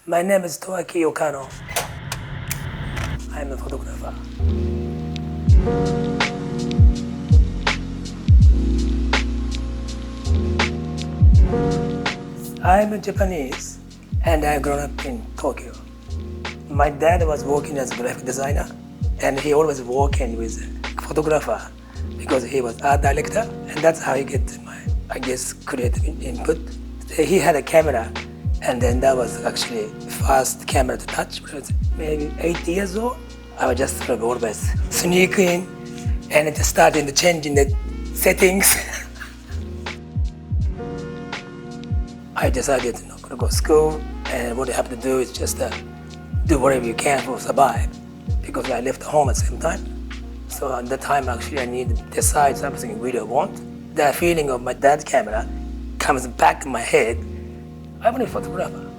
My name is Toaki Okano. I'm a photographer. I'm Japanese and I grew up in Tokyo. My dad was working as a graphic designer and he always working with a photographer because he was art director, and that's how he get my, I guess, creative input. He had a camera, and then that was actually first camera to touch. When I was maybe 8 years old, I was just always sneak in and just starting changing the settings. I decided to not go to school, and what I have to do is just do whatever you can to survive, because I left home at the same time. So at that time, actually, I need to decide something I really want. The feeling of my dad's camera comes back in my head. I'm a photographer.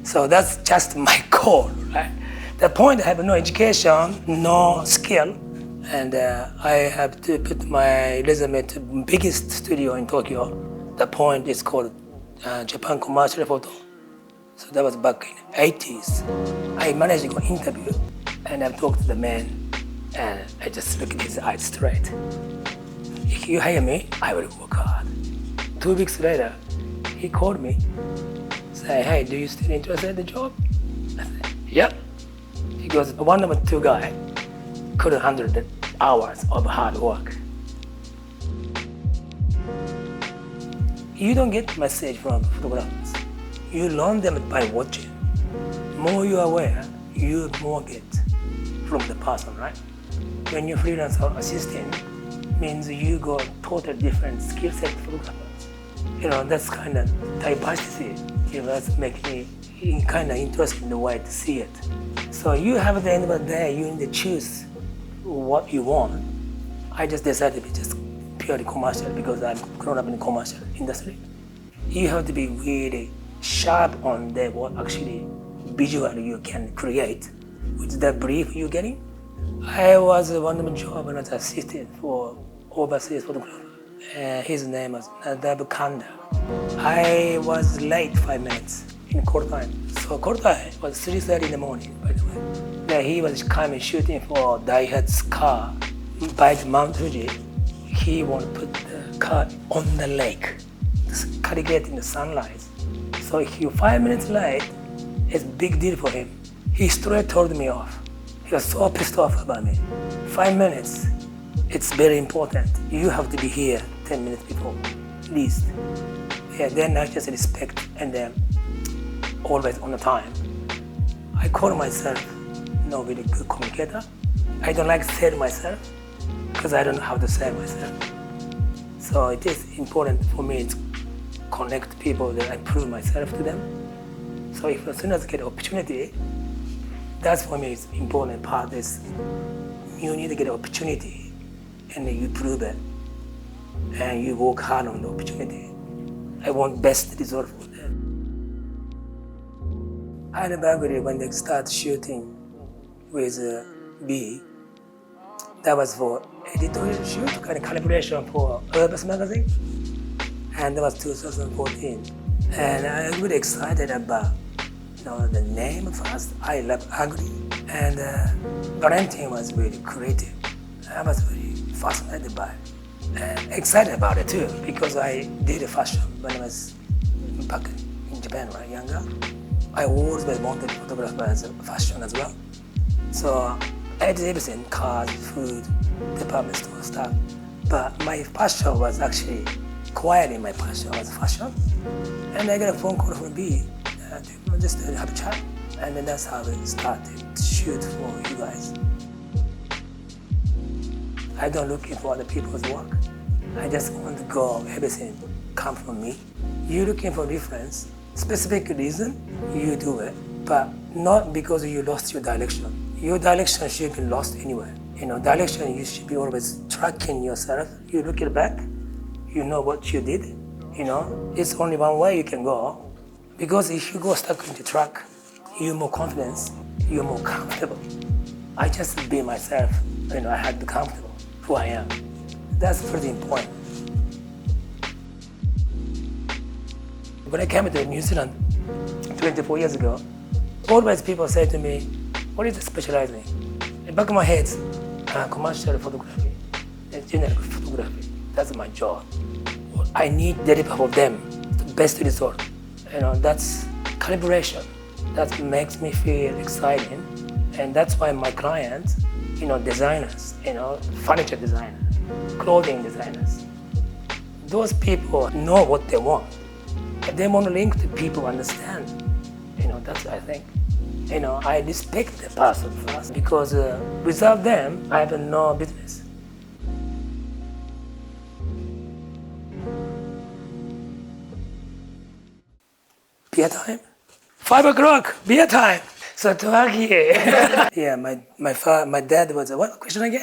So that's just my goal, right? The point, I have no education, no skill, and I have to put my resume to biggest studio in Tokyo. The point is called Japan Commercial Photo. So that was back in the 80s. I managed to go interview, and I've talked to the man, and I just look at his eyes straight. If you hire me, I will work hard. 2 weeks later, he called me, say, hey, do you still interested in the job? I said, yep. Because one of the two guys couldn't handle the hours of hard work. You don't get message from photographers. You learn them by watching. More you are aware, you more get from the person, right? When you freelance assistant, means you got totally different skill set photographers. That's kind of diversity. That's making me kind of interested in the way to see it. So you have at the end of the day, you need to choose what you want. I just decided to be just purely commercial because I'm grown up in the commercial industry. You have to be really sharp on the what actually visually you can create with the brief you're getting. I was one of my job when I was assistant for overseas photographer. His name was Nadab Kanda. I was late 5 minutes in court time. So court time was 3:30 in the morning, by the way. Then he was coming shooting for Daihatsu's car by the Mount Fuji. He wanted to put the car on the lake, getting the sunlight. So if you're 5 minutes late, it's a big deal for him. He straight told me off. He was so pissed off about me. 5 minutes, it's very important. You have to be here 10 minutes before, at least. Yeah, then I just respect and then always on the time. I call myself not really good communicator. I don't like to sell myself because I don't know how to sell myself. So it is important for me to connect people that I prove myself to them. So if as soon as I get opportunity, that's for me is important part is you need to get an opportunity and you prove it and you work hard on the opportunity. I want best result for them. I remember when they start shooting with B, that was for editorial shoot, kind of calibration for Urbis magazine, and that was 2014. And I'm really excited about the name first. I love ugly, and Valentine was really creative. I was really fascinated by it, and excited about it too, because I did fashion when I was back in Japan, right, younger. I always wanted to photograph as a fashion as well. So I did everything, cars, food, department store stuff. But my passion was actually, quietly my passion was fashion. And I got a phone call from B, just to have a chat. And then that's how we started to shoot for you guys. I don't look for other people's work. I just want to go, everything come from me. You're looking for reference, specific reason, you do it, but not because you lost your direction. Your direction should be lost anywhere. Direction, you should be always tracking yourself. You look it back, you know what you did. It's only one way you can go. Because if you go stuck in the track, you're more confident, you're more comfortable. I just be myself, I had to be comfortable, who I am. That's pretty important. When I came to New Zealand 24 years ago, Always people say to me, what is specializing? In back of my head, commercial photography, generic photography. That's my job. I need deliver for them the best result. That's calibration. That makes me feel exciting, and that's why my clients, designers, furniture designers, clothing designers, those people know what they want. If they want to link to people understand, that's I think. I respect the person first because without them, I have no business. Beer time? 5 o'clock, beer time. So Toaki. Yeah, my dad was, what question again?